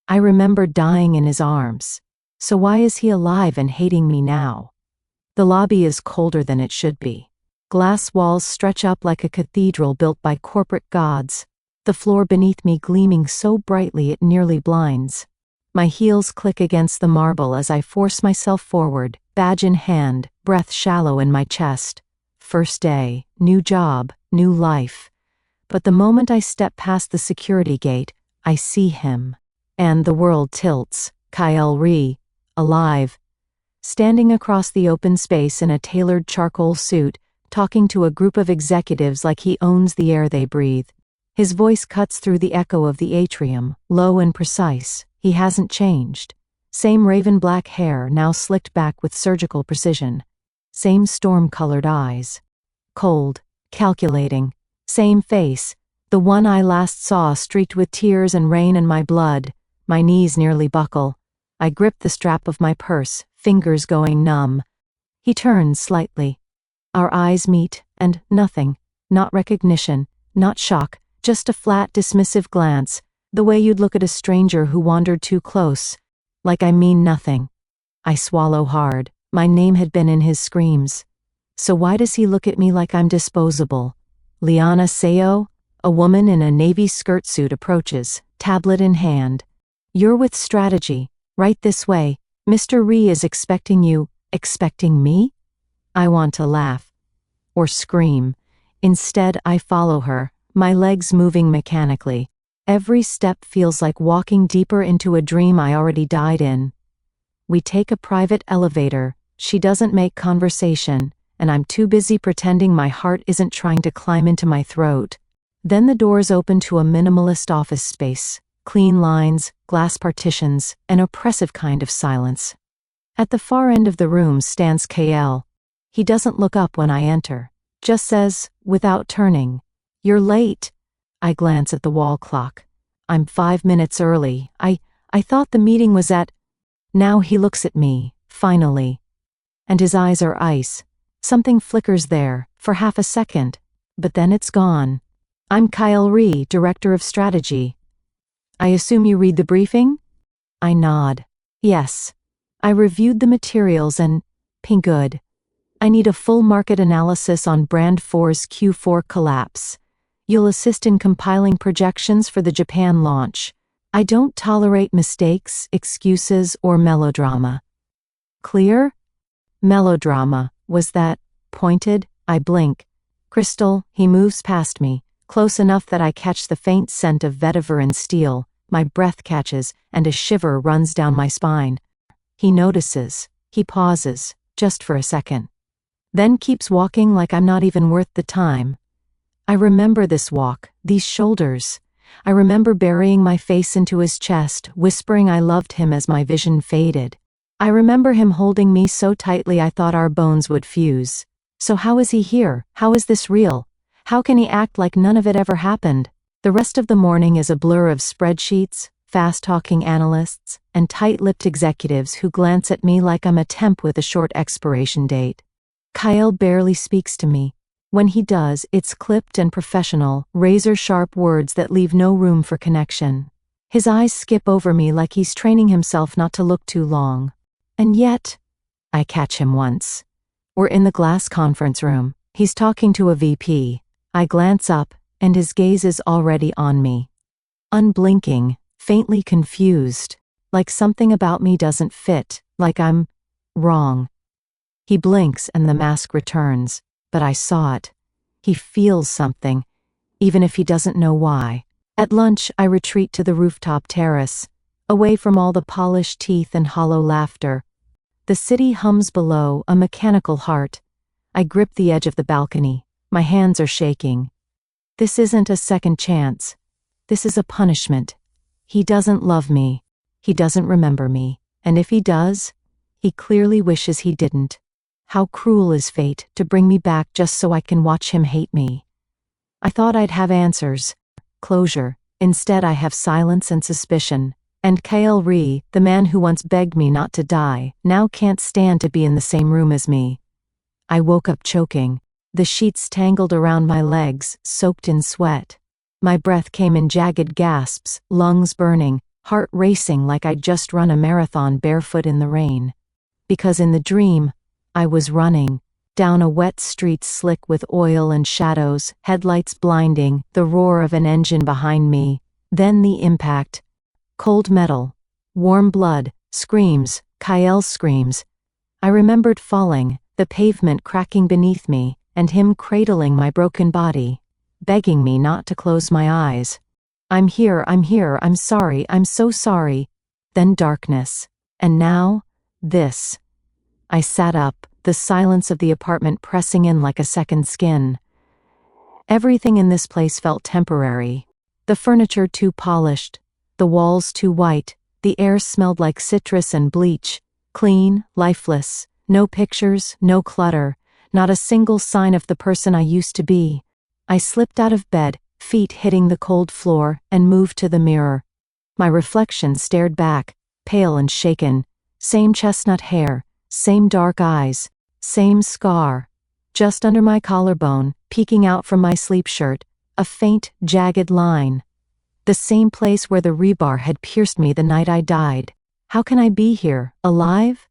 I remember dying in his arms. So why is he alive and hating me now? The lobby is colder than it should be. Glass walls stretch up like a cathedral built by corporate gods, the floor beneath me gleaming so brightly it nearly blinds. My heels click against the marble as I force myself forward, badge in hand, breath shallow in my chest. First day, new job, new life. But the moment I step past the security gate, I see him. And the world tilts. Kael, alive, standing across the open space in a tailored charcoal suit, talking to a group of executives like he owns the air they breathe. His voice cuts through the echo of the atrium, low and precise. He hasn't changed. Same raven black hair, now slicked back with surgical precision. Same storm-colored eyes. Cold, calculating. Same face, the one I last saw streaked with tears and rain and my blood. My knees nearly buckle. I grip the strap of my purse, fingers going numb. He turns slightly. Our eyes meet, and nothing. Not recognition, not shock, just a flat, dismissive glance, the way you'd look at a stranger who wandered too close. Like I mean nothing. I swallow hard. My name had been in his screams. So why does he look at me like I'm disposable? Liana Seo, a woman in a navy skirt suit, approaches, tablet in hand. You're with strategy. Right this way. Mr. Ree is expecting you. Expecting me? I want to laugh. Or scream. Instead, I follow her, my legs moving mechanically. Every step feels like walking deeper into a dream I already died in. We take a private elevator. She doesn't make conversation, and I'm too busy pretending my heart isn't trying to climb into my throat. Then the doors open to a minimalist office space. Clean lines, glass partitions, an oppressive kind of silence. At the far end of the room stands Kael. He doesn't look up when I enter, just says, without turning, "You're late." I glance at the wall clock. I'm 5 minutes early. I thought the meeting was at... Now he looks at me, finally. And his eyes are ice. Something flickers there, for half a second. But then it's gone. I'm Kael, Director of Strategy. I assume you read the briefing? I nod. Yes. I reviewed the materials and... good. I need a full market analysis on Brand 4's Q4 collapse. You'll assist in compiling projections for the Japan launch. I don't tolerate mistakes, excuses, or melodrama. Clear? Melodrama. Was that pointed? I blink. Crystal, he moves past me, close enough that I catch the faint scent of vetiver and steel. My breath catches, and a shiver runs down my spine. He notices. He pauses, just for a second. Then keeps walking like I'm not even worth the time. I remember this walk, these shoulders. I remember burying my face into his chest, whispering I loved him as my vision faded. I remember him holding me so tightly I thought our bones would fuse. So how is he here? How is this real? How can he act like none of it ever happened? The rest of the morning is a blur of spreadsheets, fast-talking analysts, and tight-lipped executives who glance at me like I'm a temp with a short expiration date. Kael barely speaks to me. When he does, it's clipped and professional, razor-sharp words that leave no room for connection. His eyes skip over me like he's training himself not to look too long. And yet, I catch him once. We're in the glass conference room. He's talking to a VP. I glance up, and his gaze is already on me. Unblinking, faintly confused, like something about me doesn't fit, like I'm wrong. He blinks and the mask returns, but I saw it. He feels something, even if he doesn't know why. At lunch, I retreat to the rooftop terrace, away from all the polished teeth and hollow laughter. The city hums below, a mechanical heart. I grip the edge of the balcony. My hands are shaking. This isn't a second chance. This is a punishment. He doesn't love me. He doesn't remember me. And if he does, he clearly wishes he didn't. How cruel is fate to bring me back just so I can watch him hate me. I thought I'd have answers, closure. Instead I have silence and suspicion. And Kael, the man who once begged me not to die, now can't stand to be in the same room as me. I woke up choking. The sheets tangled around my legs, soaked in sweat. My breath came in jagged gasps, lungs burning. heart racing like I'd just run a marathon barefoot in the rain. Because in the dream, I was running down a wet street slick with oil and shadows, headlights blinding, the roar of an engine behind me, then the impact. Cold metal, warm blood, screams, Kael's screams. I remembered falling, the pavement cracking beneath me, and him cradling my broken body, begging me not to close my eyes. I'm here, I'm sorry, I'm so sorry. Then darkness. And now, this. I sat up, the silence of the apartment pressing in like a second skin. Everything in this place felt temporary. The furniture too polished, the walls too white, the air smelled like citrus and bleach, clean, lifeless, no pictures, no clutter, not a single sign of the person I used to be. I slipped out of bed, feet hitting the cold floor, and moved to the mirror. My reflection stared back, pale and shaken, same chestnut hair, same dark eyes, same scar. Just under my collarbone, peeking out from my sleep shirt, a faint, jagged line. The same place where the rebar had pierced me the night I died. How can I be here, alive?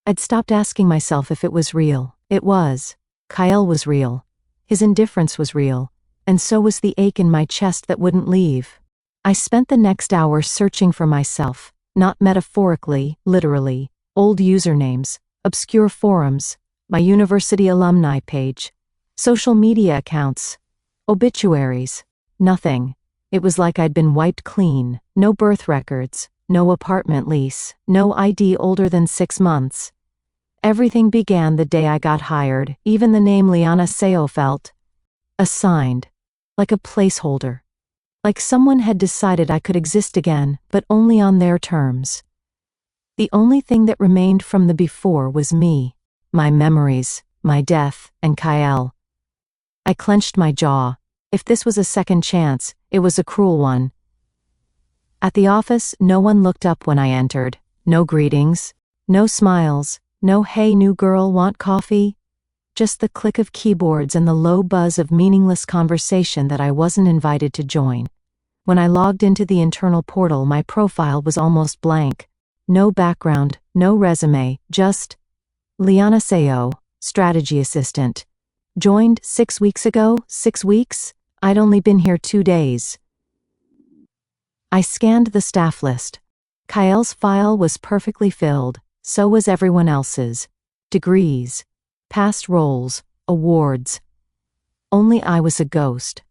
I'd stopped asking myself if it was real. It was. Kael was real. His indifference was real. And so was the ache in my chest that wouldn't leave. I spent the next hour searching for myself, not metaphorically, literally. Old usernames, obscure forums, my university alumni page, social media accounts, obituaries. Nothing. It was like I'd been wiped clean. No birth records, no apartment lease, no ID older than 6 months. Everything began the day I got hired. Even the name Liana felt assigned, like a placeholder. Like someone had decided I could exist again, but only on their terms. The only thing that remained from the before was me, my memories, my death, and Kael. I clenched my jaw. If this was a second chance, it was a cruel one. At the office, no one looked up when I entered. No greetings, no smiles, no "Hey new girl, want coffee?" Just the click of keyboards and the low buzz of meaningless conversation that I wasn't invited to join. When I logged into the internal portal, my profile was almost blank. No background, no resume, just Liana, strategy assistant. Joined 6 weeks ago. 6 weeks? I'd only been here 2 days. I scanned the staff list. Kael's file was perfectly filled, so was everyone else's. Degrees, past roles, awards. Only I was a ghost.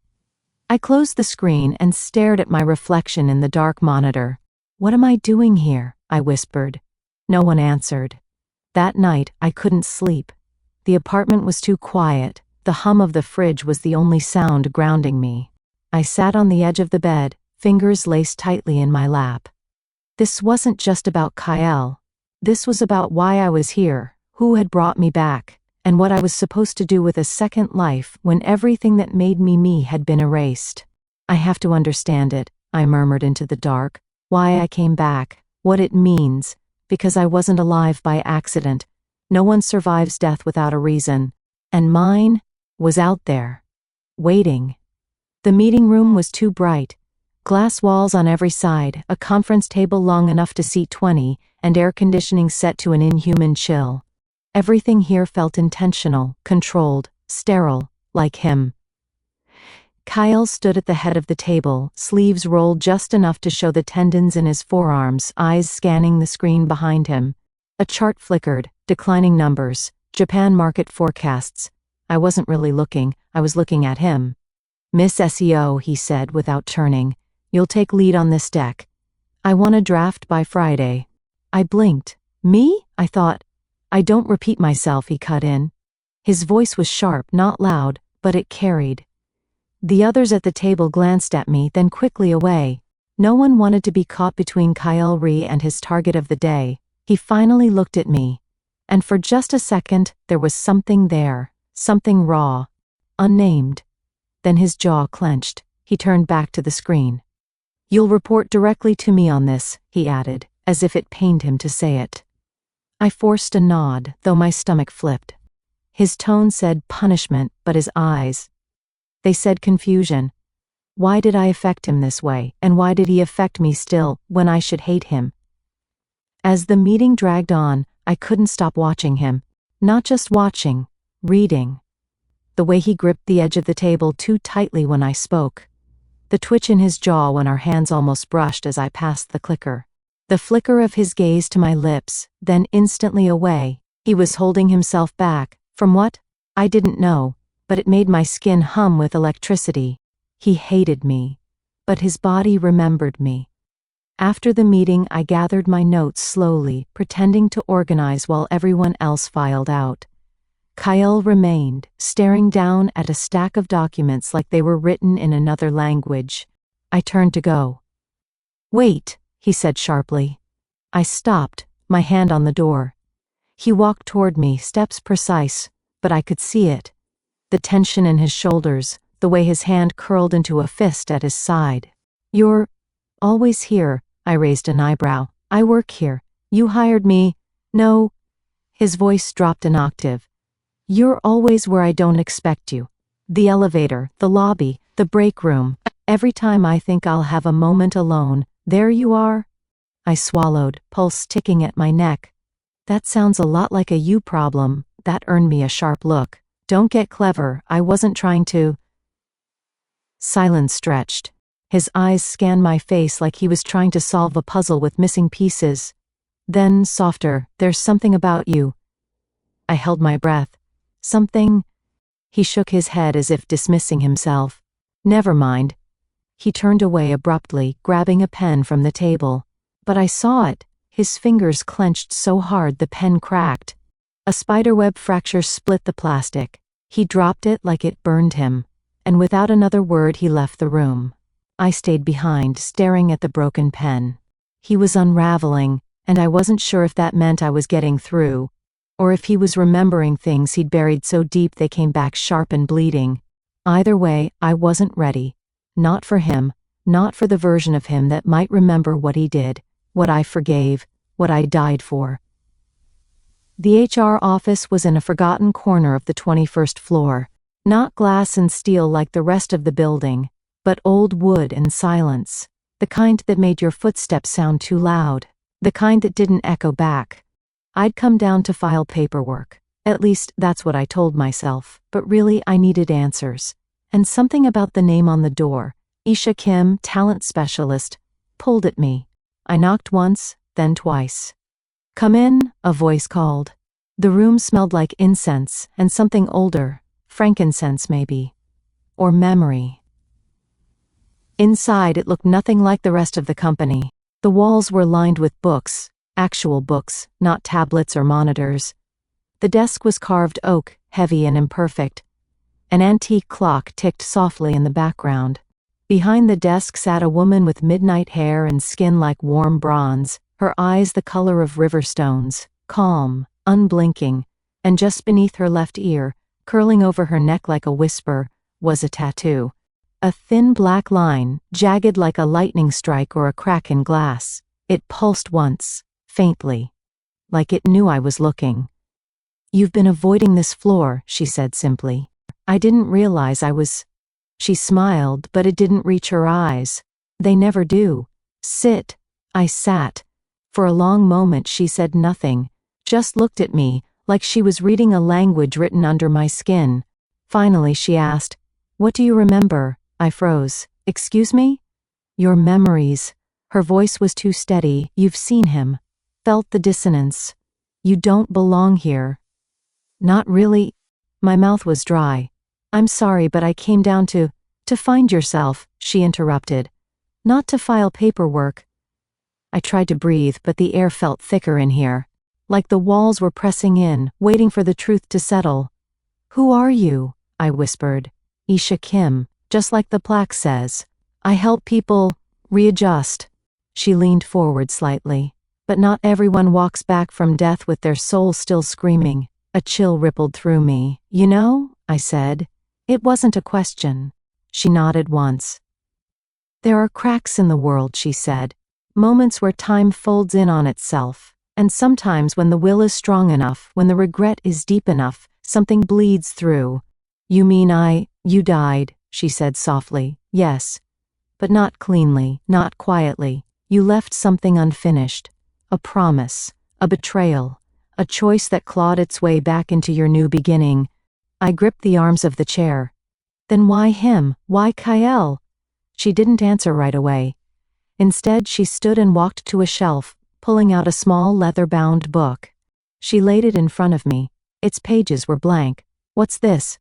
I closed the screen and stared at my reflection in the dark monitor. What am I doing here? I whispered. No one answered. That night, I couldn't sleep. The apartment was too quiet. The hum of the fridge was the only sound grounding me. I sat on the edge of the bed, fingers laced tightly in my lap. This wasn't just about Kael. This was about why I was here, who had brought me back, and what I was supposed to do with a second life when everything that made me me had been erased. I have to understand it, I murmured into the dark. Why I came back, what it means, because I wasn't alive by accident. No one survives death without a reason. And mine was out there, waiting. The meeting room was too bright. Glass walls on every side, a conference table long enough to seat 20, and air conditioning set to an inhuman chill. Everything here felt intentional, controlled, sterile, like him. Kael stood at the head of the table, sleeves rolled just enough to show the tendons in his forearms, eyes scanning the screen behind him. A chart flickered, declining numbers, Japan market forecasts. I wasn't really looking, I was looking at him. "Miss SEO," he said without turning, "you'll take lead on this deck. I want a draft by Friday." I blinked. Me? I thought. "I don't repeat myself," he cut in. His voice was sharp, not loud, but it carried. The others at the table glanced at me, then quickly away. No one wanted to be caught between Kael and his target of the day. He finally looked at me. And for just a second, there was something there. Something raw. Unnamed. Then his jaw clenched. He turned back to the screen. "You'll report directly to me on this," he added, as if it pained him to say it. I forced a nod, though my stomach flipped. His tone said punishment, but his eyes, they said confusion. Why did I affect him this way, and why did he affect me still, when I should hate him? As the meeting dragged on, I couldn't stop watching him. Not just watching, reading. The way he gripped the edge of the table too tightly when I spoke. The twitch in his jaw when our hands almost brushed as I passed the clicker. The flicker of his gaze to my lips, then instantly away. He was holding himself back. From what? I didn't know, but it made my skin hum with electricity. He hated me, but his body remembered me. After the meeting, I gathered my notes slowly, pretending to organize while everyone else filed out. Kael remained, staring down at a stack of documents like they were written in another language. I turned to go. "Wait," he said sharply. I stopped, my hand on the door. He walked toward me, steps precise, but I could see it. The tension in his shoulders, the way his hand curled into a fist at his side. "You're always here," I raised an eyebrow. "I work here. You hired me." "No." His voice dropped an octave. "You're always where I don't expect you. The elevator, the lobby, the break room. Every time I think I'll have a moment alone, there you are." I swallowed, pulse ticking at my neck. "That sounds a lot like a you problem." That earned me a sharp look. "Don't get clever, I wasn't trying to." Silence stretched. His eyes scanned my face like he was trying to solve a puzzle with missing pieces. Then, softer, "There's something about you." I held my breath. "Something?" He shook his head as if dismissing himself. "Never mind." He turned away abruptly, grabbing a pen from the table. But I saw it. His fingers clenched so hard the pen cracked. A spiderweb fracture split the plastic. He dropped it like it burned him. And without another word he left the room. I stayed behind, staring at the broken pen. He was unraveling, and I wasn't sure if that meant I was getting through, or if he was remembering things he'd buried so deep they came back sharp and bleeding. Either way, I wasn't ready. Not for him, not for the version of him that might remember what he did, what I forgave, what I died for. The HR office was in a forgotten corner of the 21st floor. Not glass and steel like the rest of the building, but old wood and silence. The kind that made your footsteps sound too loud. The kind that didn't echo back. I'd come down to file paperwork. At least, that's what I told myself. But really, I needed answers. And something about the name on the door, Isha Kim, talent specialist, pulled at me. I knocked once, then twice. "Come in," a voice called. The room smelled like incense and something older, frankincense maybe. Or memory. Inside, it looked nothing like the rest of the company. The walls were lined with books, actual books, not tablets or monitors. The desk was carved oak, heavy and imperfect. An antique clock ticked softly in the background. Behind the desk sat a woman with midnight hair and skin like warm bronze, her eyes the color of river stones, calm, unblinking, and just beneath her left ear, curling over her neck like a whisper, was a tattoo. A thin black line, jagged like a lightning strike or a crack in glass. It pulsed once, faintly, like it knew I was looking. "You've been avoiding this floor," she said simply. I didn't realize I was. She smiled, but it didn't reach her eyes. They never do. "Sit." I sat. For a long moment she said nothing, just looked at me, like she was reading a language written under my skin. Finally she asked, "What do you remember?" I froze. "Excuse me?" "Your memories." Her voice was too steady. "You've seen him. Felt the dissonance. You don't belong here." "Not really." My mouth was dry. "I'm sorry, but I came down to find yourself," she interrupted. "Not to file paperwork." I tried to breathe, but the air felt thicker in here. Like the walls were pressing in, waiting for the truth to settle. "Who are you?" I whispered. "Isha Kim, just like the plaque says. I help people readjust." She leaned forward slightly. "But not everyone walks back from death with their soul still screaming." A chill rippled through me. "You know," I said. It wasn't a question. She nodded once. "There are cracks in the world," she said. "Moments where time folds in on itself. And sometimes when the will is strong enough, when the regret is deep enough, something bleeds through." "You mean you died," she said softly. "Yes. But not cleanly, not quietly. You left something unfinished. A promise, a betrayal, a choice that clawed its way back into your new beginning. I gripped the arms of the chair. Then why him? Why Kael? She didn't answer right away. Instead, she stood and walked to a shelf, pulling out a small leather-bound book. She laid it in front of me. Its pages were blank. What's this?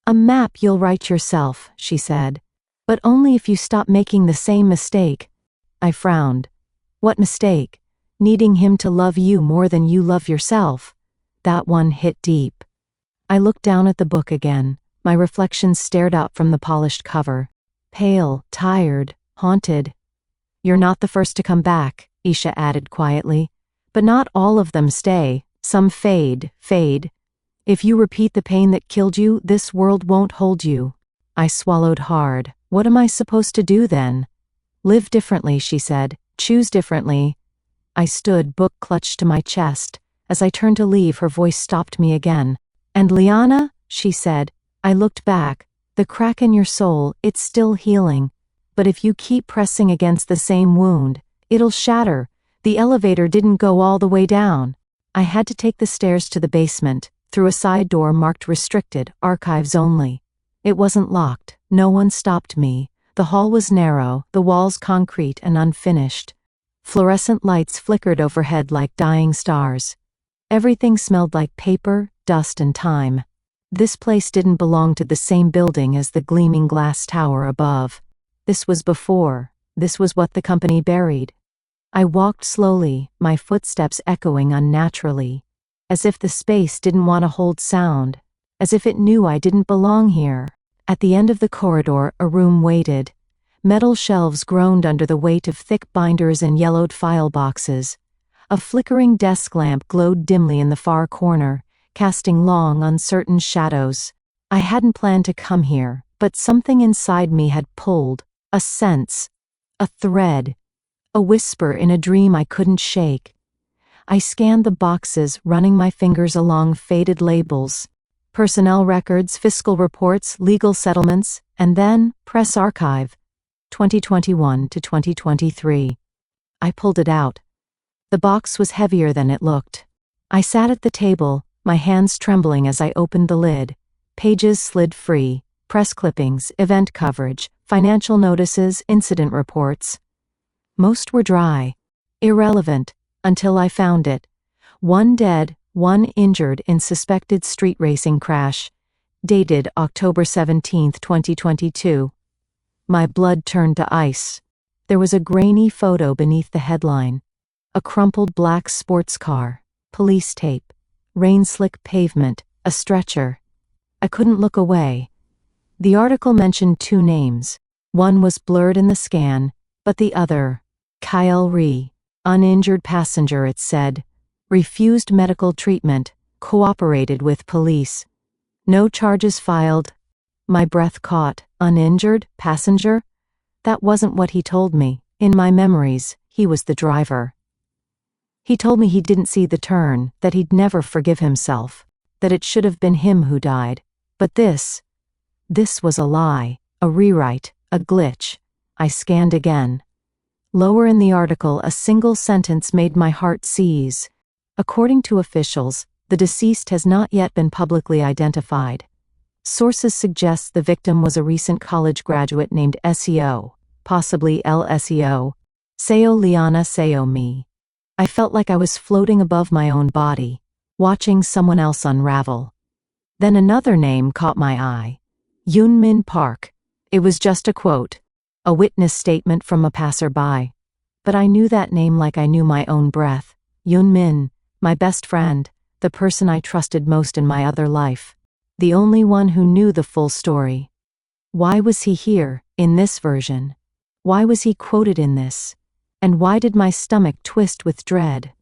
A map you'll write yourself, she said. But only if you stop making the same mistake. I frowned. What mistake? Needing him to love you more than you love yourself. That one hit deep. I looked down at the book again. My reflection stared up from the polished cover. Pale, tired, haunted. You're not the first to come back, Isha added quietly. But not all of them stay. Some fade. If you repeat the pain that killed you, this world won't hold you. I swallowed hard. What am I supposed to do then? Live differently, she said. Choose differently. I stood, book clutched to my chest. As I turned to leave, her voice stopped me again. And Liana, she said. I looked back. The crack in your soul, it's still healing. But if you keep pressing against the same wound, it'll shatter. The elevator didn't go all the way down. I had to take the stairs to the basement, through a side door marked restricted, archives only. It wasn't locked. No one stopped me. The hall was narrow, the walls concrete and unfinished. Fluorescent lights flickered overhead like dying stars. Everything smelled like paper, dust and time. This place didn't belong to the same building as the gleaming glass tower above. This was before. This was what the company buried. I walked slowly, my footsteps echoing unnaturally. As if the space didn't want to hold sound. As if it knew I didn't belong here. At the end of the corridor, a room waited. Metal shelves groaned under the weight of thick binders and yellowed file boxes. A flickering desk lamp glowed dimly in the far corner, casting long, uncertain shadows. I hadn't planned to come here, but something inside me had pulled. A sense. A thread. A whisper in a dream I couldn't shake. I scanned the boxes, running my fingers along faded labels. Personnel records, fiscal reports, legal settlements, and then press archive. 2021 to 2023. I pulled it out. The box was heavier than it looked. I sat at the table, my hands trembling as I opened the lid. Pages slid free. Press clippings, event coverage, financial notices, incident reports. Most were dry. Irrelevant. Until I found it. One dead, one injured in suspected street racing crash. Dated October 17, 2022. My blood turned to ice. There was a grainy photo beneath the headline. A crumpled black sports car. Police tape. Rain-slick pavement. A stretcher. I couldn't look away. The article mentioned two names. One was blurred in the scan, but the other, Kael, uninjured passenger, it said. Refused medical treatment, cooperated with police. No charges filed. My breath caught. Uninjured passenger? That wasn't what he told me. In my memories, he was the driver. He told me he didn't see the turn, that he'd never forgive himself, that it should have been him who died. But this was a lie, a rewrite, a glitch. I scanned again. Lower in the article, a single sentence made my heart seize. According to officials, the deceased has not yet been publicly identified. Sources suggest the victim was a recent college graduate named SEO, possibly LSEO. Seo Liana Seo me. I felt like I was floating above my own body, watching someone else unravel. Then another name caught my eye. Yunmin Park. It was just a quote, a witness statement from a passerby. But I knew that name like I knew my own breath. Yunmin, my best friend, the person I trusted most in my other life. The only one who knew the full story. Why was he here, in this version? Why was he quoted in this? And why did my stomach twist with dread?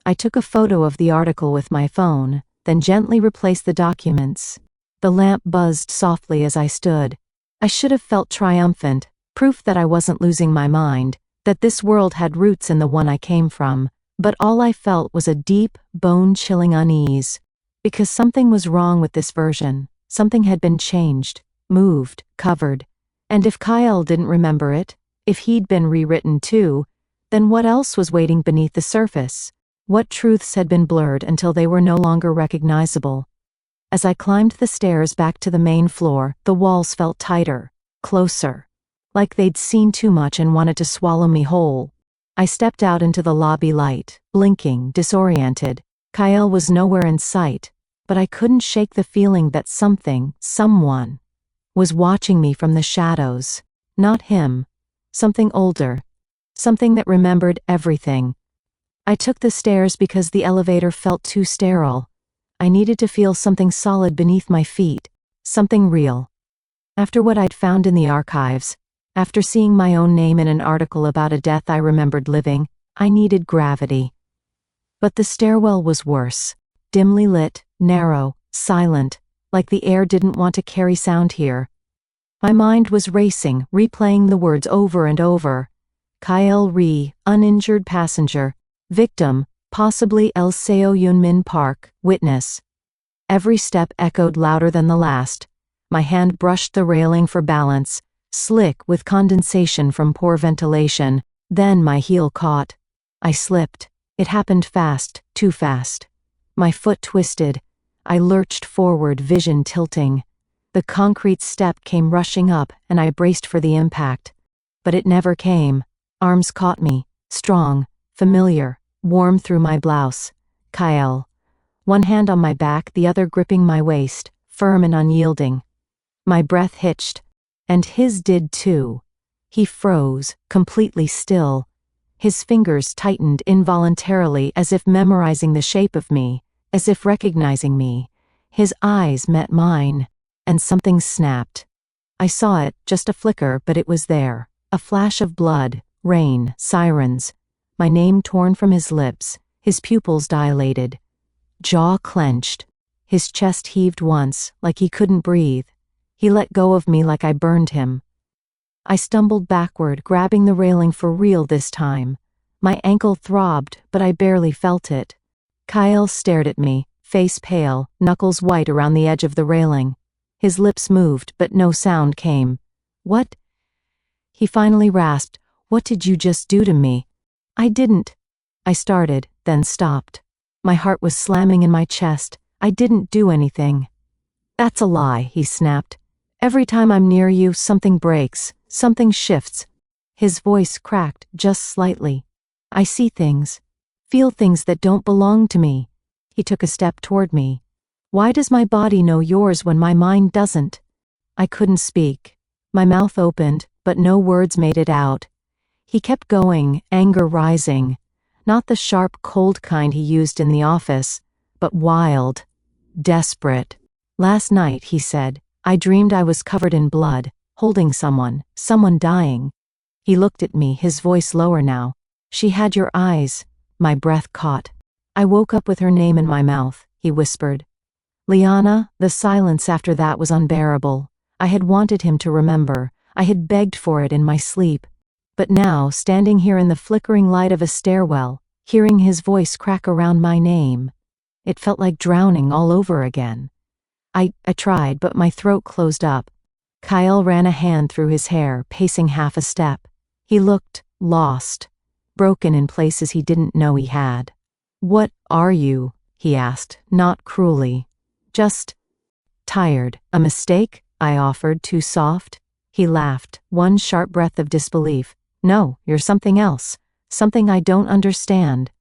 I took a photo of the article with my phone, then gently replaced the documents. The lamp buzzed softly as I stood. I should have felt triumphant, proof that I wasn't losing my mind, that this world had roots in the one I came from, but all I felt was a deep, bone-chilling unease. Because something was wrong with this version. Something had been changed, moved, covered. And if Kael didn't remember it, if he'd been rewritten too, then what else was waiting beneath the surface? What truths had been blurred until they were no longer recognizable? As I climbed the stairs back to the main floor, the walls felt tighter, closer, like they'd seen too much and wanted to swallow me whole. I stepped out into the lobby light, blinking, disoriented. Kael was nowhere in sight, but I couldn't shake the feeling that someone, was watching me from the shadows. Not him. Something older. Something that remembered everything. I took the stairs because the elevator felt too sterile. I needed to feel something solid beneath my feet. Something real. After what I'd found in the archives, after seeing my own name in an article about a death I remembered living, I needed gravity. But the stairwell was worse. Dimly lit, narrow, silent, like the air didn't want to carry sound here. My mind was racing, replaying the words over and over. Kael uninjured passenger. Victim, possibly El Seo Yunmin Park, witness. Every step echoed louder than the last. My hand brushed the railing for balance, slick with condensation from poor ventilation. Then my heel caught. I slipped. It happened fast, too fast. My foot twisted. I lurched forward, vision tilting. The concrete step came rushing up, and I braced for the impact. But it never came. Arms caught me, strong, familiar, warm through my blouse. Kael. One hand on my back, the other gripping my waist, firm and unyielding. My breath hitched, and his did too. He froze, completely still. His fingers tightened involuntarily, as if memorizing the shape of me, as if recognizing me. His eyes met mine, and something snapped. I saw it, just a flicker, but it was there. A flash of blood, rain, sirens. My name torn from his lips, his pupils dilated. Jaw clenched. His chest heaved once, like he couldn't breathe. He let go of me like I burned him. I stumbled backward, grabbing the railing for real this time. My ankle throbbed, but I barely felt it. Kael stared at me, face pale, knuckles white around the edge of the railing. His lips moved, but no sound came. What? He finally rasped, "What did you just do to me?" I didn't. I started, then stopped. My heart was slamming in my chest. I didn't do anything. That's a lie, he snapped. Every time I'm near you, something breaks, something shifts. His voice cracked just slightly. I see things, feel things that don't belong to me. He took a step toward me. Why does my body know yours when my mind doesn't? I couldn't speak. My mouth opened, but no words made it out. He kept going, anger rising. Not the sharp, cold kind he used in the office, but wild, desperate. Last night, he said, I dreamed I was covered in blood, holding someone dying. He looked at me, his voice lower now. She had your eyes. My breath caught. I woke up with her name in my mouth, he whispered. Liana. The silence after that was unbearable. I had wanted him to remember. I had begged for it in my sleep. But now, standing here in the flickering light of a stairwell, hearing his voice crack around my name, it felt like drowning all over again. I tried, but my throat closed up. Kael ran a hand through his hair, pacing half a step. He looked lost, broken in places he didn't know he had. What are you? He asked, not cruelly. Just tired. A mistake? I offered, too soft. He laughed, one sharp breath of disbelief. No, you're something else. Something I don't understand.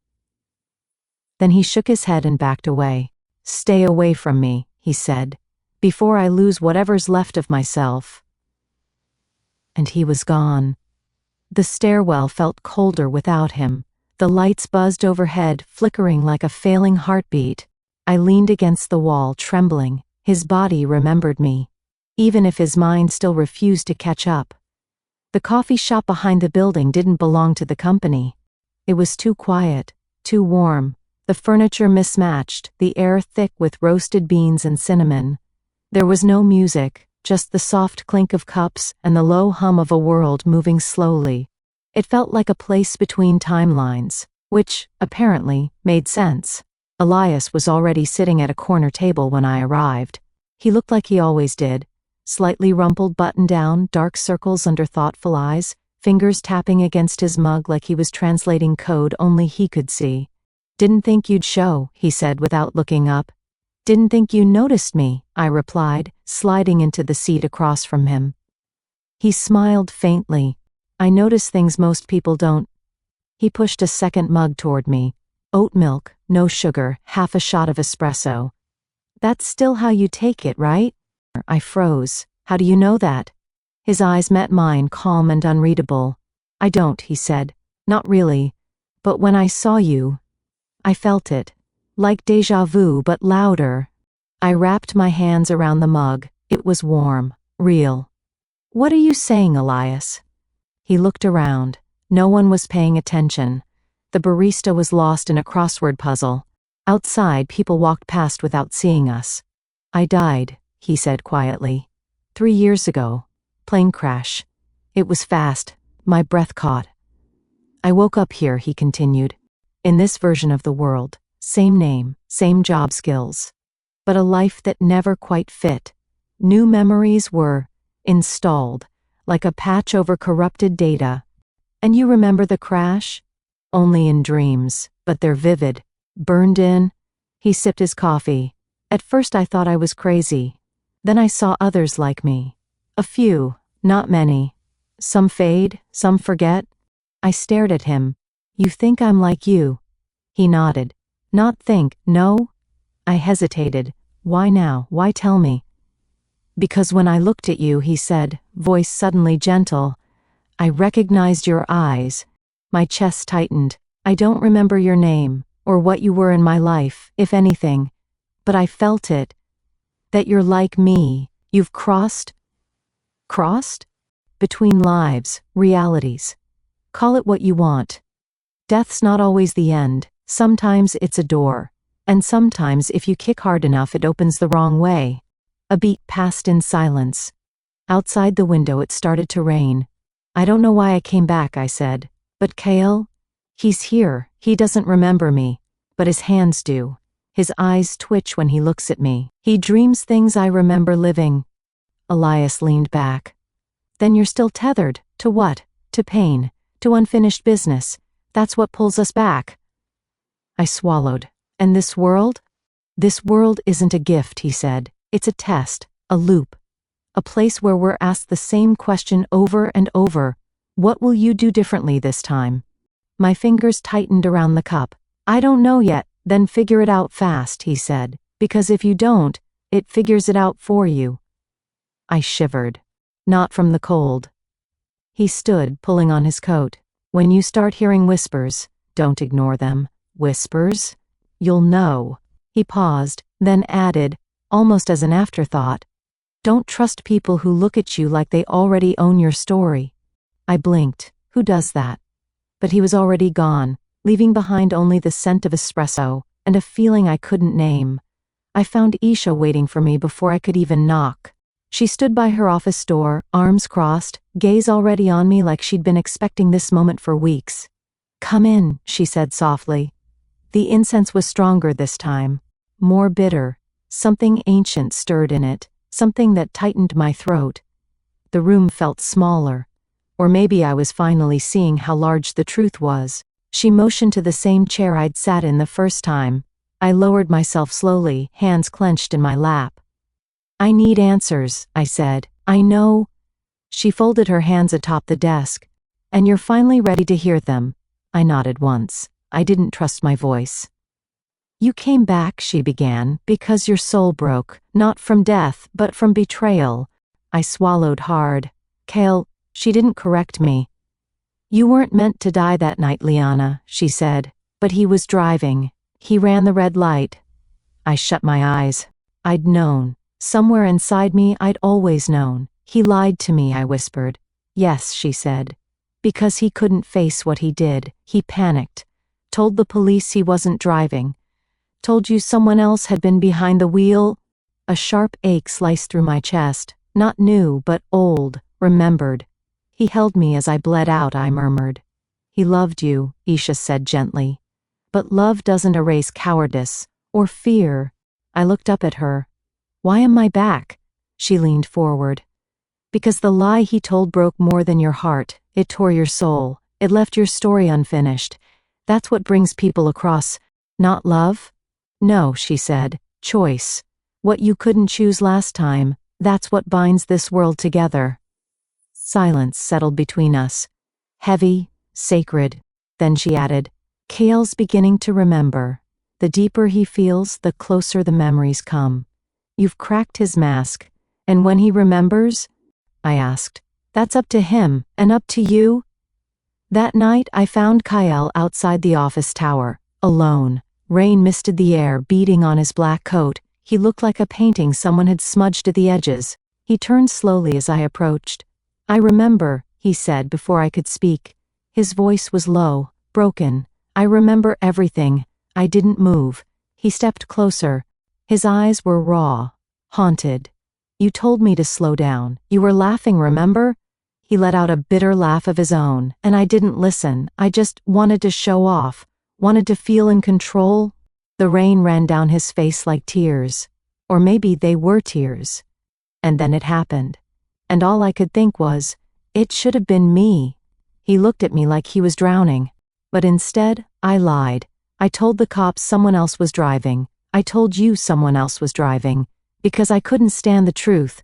Then he shook his head and backed away. Stay away from me, he said, before I lose whatever's left of myself. And he was gone. The stairwell felt colder without him. The lights buzzed overhead, flickering like a failing heartbeat. I leaned against the wall, trembling. His body remembered me, even if his mind still refused to catch up. The coffee shop behind the building didn't belong to the company. It was too quiet, too warm, the furniture mismatched, the air thick with roasted beans and cinnamon. There was no music, just the soft clink of cups and the low hum of a world moving slowly. It felt like a place between timelines, which, apparently, made sense. Elias was already sitting at a corner table when I arrived. He looked like he always did, slightly rumpled button-down, dark circles under thoughtful eyes, fingers tapping against his mug like he was translating code only he could see. "Didn't think you'd show," he said without looking up. "Didn't think you noticed me," I replied, sliding into the seat across from him. He smiled faintly. "I notice things most people don't." He pushed a second mug toward me. Oat milk, no sugar, half a shot of espresso. "That's still how you take it, right?" I froze. "How do you know that?" His eyes met mine, calm and unreadable. "I don't," he said. "Not really. But when I saw you, I felt it. Like déjà vu, but louder." I wrapped my hands around the mug. It was warm, real. "What are you saying, Elias?" He looked around. No one was paying attention. The barista was lost in a crossword puzzle. Outside, people walked past without seeing us. "I died," he said quietly. 3 years ago. Plane crash. It was fast. My breath caught. "I woke up here," he continued. "In this version of the world. Same name, same job skills. But a life that never quite fit. New memories were installed, like a patch over corrupted data. And you remember the crash? Only in dreams, but they're vivid. Burned in." He sipped his coffee. "At first I thought I was crazy. Then I saw others like me. A few, not many. Some fade, some forget." I stared at him. "You think I'm like you?" He nodded. "Not think, no?" I hesitated. "Why now? Why tell me?" "Because when I looked at you," he said, voice suddenly gentle, "I recognized your eyes." My chest tightened. "I don't remember your name, or what you were in my life, if anything. But I felt it. That you're like me. You've crossed? Crossed? Between lives, realities. Call it what you want. Death's not always the end. Sometimes it's a door. And sometimes if you kick hard enough it opens the wrong way." A beat passed in silence. Outside the window it started to rain. "I don't know why I came back," I said. "But Kael? He's here. He doesn't remember me. But his hands do. His eyes twitch when he looks at me. He dreams things I remember living." Elias leaned back. "Then you're still tethered. To what? To pain. To unfinished business. That's what pulls us back." I swallowed. "And this world?" "This world isn't a gift," he said. "It's a test, a loop. A place where we're asked the same question over and over. What will you do differently this time?" My fingers tightened around the cup. "I don't know yet." "Then figure it out fast," he said. "Because if you don't, it figures it out for you." I shivered. Not from the cold. He stood, pulling on his coat. "When you start hearing whispers, don't ignore them. Whispers? You'll know." He paused, then added, almost as an afterthought, "Don't trust people who look at you like they already own your story." I blinked. Who does that? But he was already gone, leaving behind only the scent of espresso and a feeling I couldn't name. I found Isha waiting for me before I could even knock. She stood by her office door, arms crossed, gaze already on me like she'd been expecting this moment for weeks. "Come in," she said softly. The incense was stronger this time, more bitter. Something ancient stirred in it, something that tightened my throat. The room felt smaller. Or maybe I was finally seeing how large the truth was. She motioned to the same chair I'd sat in the first time. I lowered myself slowly, hands clenched in my lap. "I need answers," I said. "I know." She folded her hands atop the desk. "And you're finally ready to hear them." I nodded once. I didn't trust my voice. "You came back," she began, "because your soul broke, not from death, but from betrayal." I swallowed hard. "Kael," she didn't correct me. "You weren't meant to die that night, Liana," she said. "But he was driving. He ran the red light." I shut my eyes. I'd known. Somewhere inside me I'd always known. "He lied to me," I whispered. "Yes," she said. "Because he couldn't face what he did. He panicked. Told the police he wasn't driving. Told you someone else had been behind the wheel." A sharp ache sliced through my chest. Not new, but old, remembered. "He held me as I bled out," I murmured. "He loved you," Isha said gently. "But love doesn't erase cowardice, or fear." I looked up at her. "Why am I back?" She leaned forward. Because the lie he told broke more than your heart, it tore your soul, it left your story unfinished. That's what brings people across. Not love? No, she said. Choice. What you couldn't choose last time, that's what binds this world together. Silence settled between us. Heavy, sacred. Then she added, Kael's beginning to remember. The deeper he feels, the closer the memories come. You've cracked his mask. And when he remembers? I asked. That's up to him, and up to you? That night I found Kael outside the office tower, alone. Rain misted the air, beating on his black coat. He looked like a painting someone had smudged at the edges. He turned slowly as I approached. I remember, he said before I could speak. His voice was low, broken. I remember everything. I didn't move. He stepped closer. His eyes were raw, haunted. You told me to slow down. You were laughing, remember? He let out a bitter laugh of his own, and I didn't listen. I just wanted to show off, wanted to feel in control. The rain ran down his face like tears. Or maybe they were tears. And then it happened. And all I could think was, it should have been me. He looked at me like he was drowning. But instead, I lied. I told the cops someone else was driving. I told you someone else was driving. Because I couldn't stand the truth.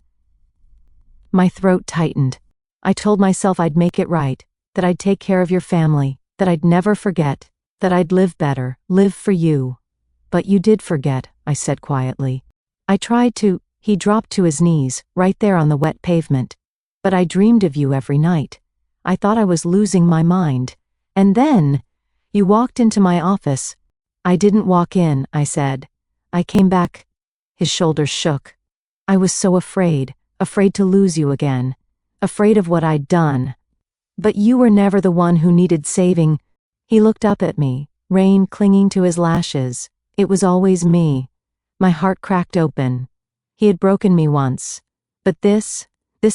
My throat tightened. I told myself I'd make it right, that I'd take care of your family, that I'd never forget, that I'd live better, live for you. But you did forget, I said quietly. I tried to. He dropped to his knees, right there on the wet pavement. But I dreamed of you every night. I thought I was losing my mind. And then, you walked into my office. I didn't walk in, I said. I came back. His shoulders shook. I was so afraid to lose you again, afraid of what I'd done. But you were never the one who needed saving. He looked up at me, rain clinging to his lashes. It was always me. My heart cracked open. He had broken me once. But this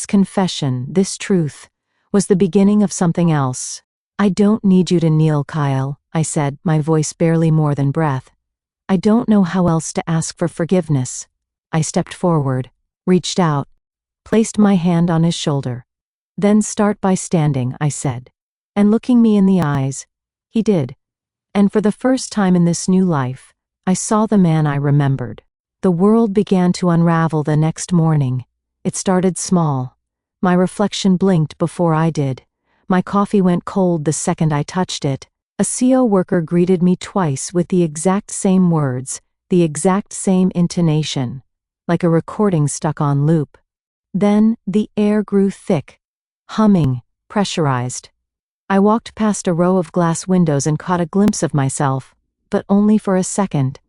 confession, this truth, was the beginning of something else. I don't need you to kneel, Kael, I said, my voice barely more than breath. I don't know how else to ask for forgiveness. I stepped forward, reached out, placed my hand on his shoulder. Then start by standing, I said. And looking me in the eyes, he did. And for the first time in this new life, I saw the man I remembered. The world began to unravel the next morning. It started small. My reflection blinked before I did. My coffee went cold the second I touched it. A CO worker greeted me twice with the exact same words, the exact same intonation, like a recording stuck on loop. Then the air grew thick, humming, pressurized. I walked past a row of glass windows and caught a glimpse of myself, but only for a second.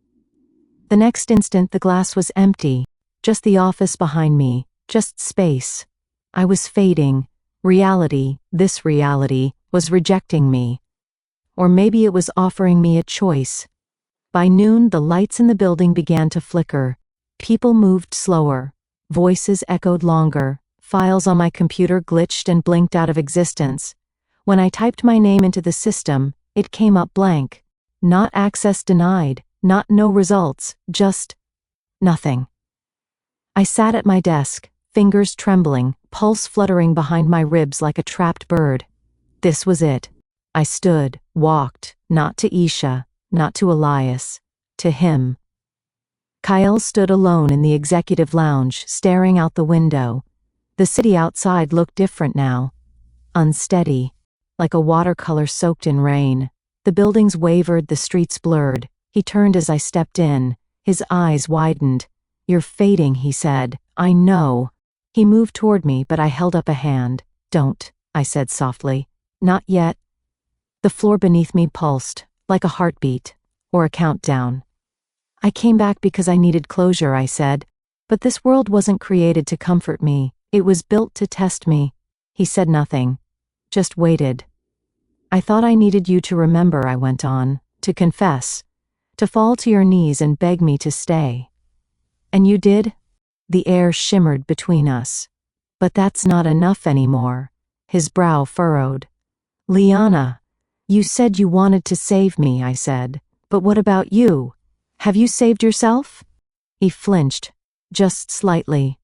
The next instant the glass was empty, just the office behind me, just space. I was fading. Reality, this reality, was rejecting me. Or maybe it was offering me a choice. By noon, the lights in the building began to flicker. People moved slower. Voices echoed longer. Files on my computer glitched and blinked out of existence. When I typed my name into the system, it came up blank. Not access denied, not no results, just nothing. I sat at my desk, fingers trembling, pulse fluttering behind my ribs like a trapped bird. This was it. I stood, walked, not to Isha, not to Elias, to him. Kael stood alone in the executive lounge, staring out the window. The city outside looked different now. Unsteady, like a watercolor soaked in rain. The buildings wavered, the streets blurred. He turned as I stepped in. His eyes widened. You're fading, he said. I know. He moved toward me, but I held up a hand. Don't, I said softly. Not yet. The floor beneath me pulsed, like a heartbeat, or a countdown. I came back because I needed closure, I said. But this world wasn't created to comfort me. It was built to test me. He said nothing. Just waited. I thought I needed you to remember, I went on, to confess, to fall to your knees and beg me to stay. And you did? The air shimmered between us. But that's not enough anymore. His brow furrowed. Liana, you said you wanted to save me, I said. But what about you? Have you saved yourself? He flinched, just slightly.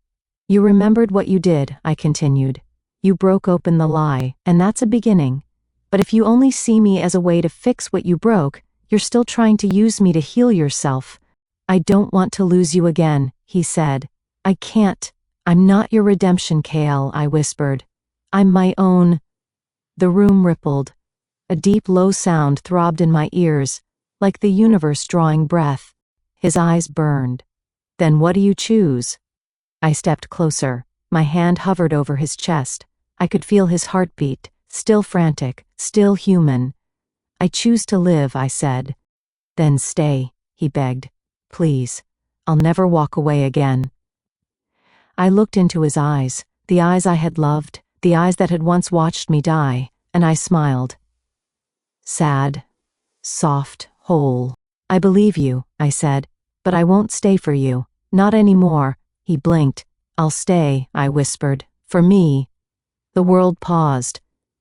You remembered what you did, I continued. You broke open the lie, and that's a beginning. But if you only see me as a way to fix what you broke, you're still trying to use me to heal yourself. I don't want to lose you again, he said. I can't. I'm not your redemption, Kael, I whispered. I'm my own. The room rippled. A deep, low sound throbbed in my ears, like the universe drawing breath. His eyes burned. Then what do you choose? I stepped closer. My hand hovered over his chest. I could feel his heartbeat, still frantic, still human. I choose to live, I said. Then stay, he begged. Please. I'll never walk away again. I looked into his eyes, the eyes I had loved, the eyes that had once watched me die, and I smiled. Sad, soft, whole. I believe you, I said, but I won't stay for you. Not anymore. He blinked. I'll stay, I whispered. For me. The world paused.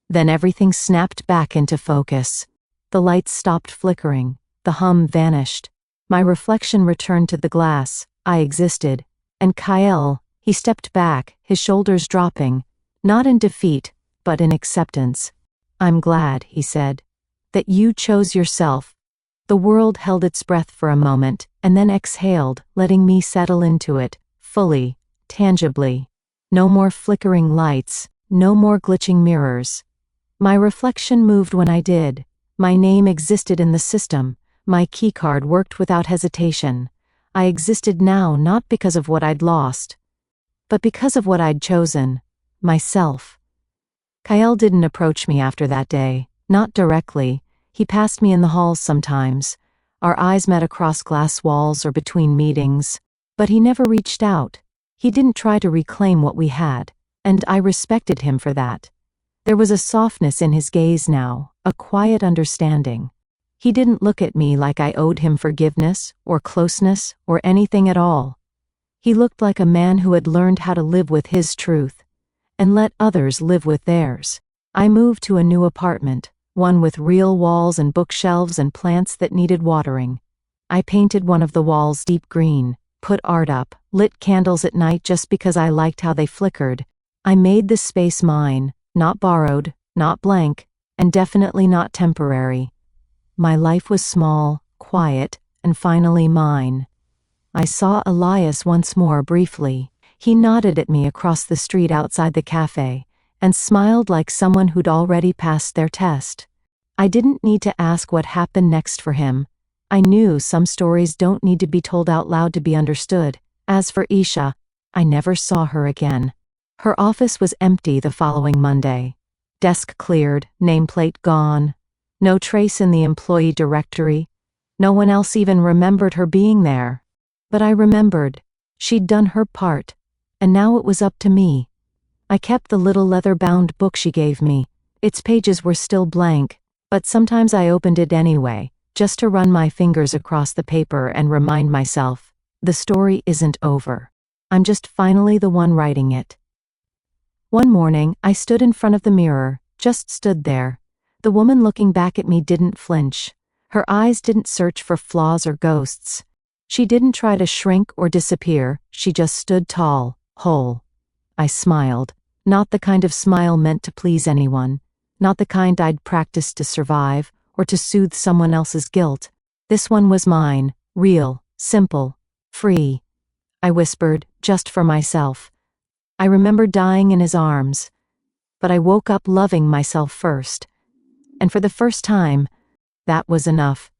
Then everything snapped back into focus. The lights stopped flickering. The hum vanished. My reflection returned to the glass. I existed. And Kael, he stepped back, his shoulders dropping, not in defeat, but in acceptance. I'm glad, he said, that you chose yourself. The world held its breath for a moment, and then exhaled, letting me settle into it, fully, tangibly. No more flickering lights, no more glitching mirrors. My reflection moved when I did. My name existed in the system. My keycard worked without hesitation. I existed now not because of what I'd lost, but because of what I'd chosen, myself. Kael didn't approach me after that day, not directly. He passed me in the halls sometimes. Our eyes met across glass walls or between meetings, but he never reached out. He didn't try to reclaim what we had, and I respected him for that. There was a softness in his gaze now, a quiet understanding. He didn't look at me like I owed him forgiveness or closeness or anything at all. He looked like a man who had learned how to live with his truth and let others live with theirs. I moved to a new apartment, one with real walls and bookshelves and plants that needed watering. I painted one of the walls deep green, put art up, lit candles at night just because I liked how they flickered. I made the space mine, not borrowed, not blank, and definitely not temporary. My life was small, quiet, and finally mine. I saw Elias once more briefly. He nodded at me across the street outside the cafe, and smiled like someone who'd already passed their test. I didn't need to ask what happened next for him. I knew some stories don't need to be told out loud to be understood. As for Isha, I never saw her again. Her office was empty the following Monday. Desk cleared, nameplate gone. No trace in the employee directory. No one else even remembered her being there. But I remembered. She'd done her part, and now it was up to me. I kept the little leather-bound book she gave me. Its pages were still blank, but sometimes I opened it anyway, just to run my fingers across the paper and remind myself, the story isn't over. I'm just finally the one writing it. One morning, I stood in front of the mirror, just stood there. The woman looking back at me didn't flinch. Her eyes didn't search for flaws or ghosts. She didn't try to shrink or disappear, she just stood tall, whole. I smiled, not the kind of smile meant to please anyone, not the kind I'd practiced to survive or to soothe someone else's guilt. This one was mine, real, simple, free. I whispered, just for myself. I remember dying in his arms, but I woke up loving myself first. And for the first time, that was enough.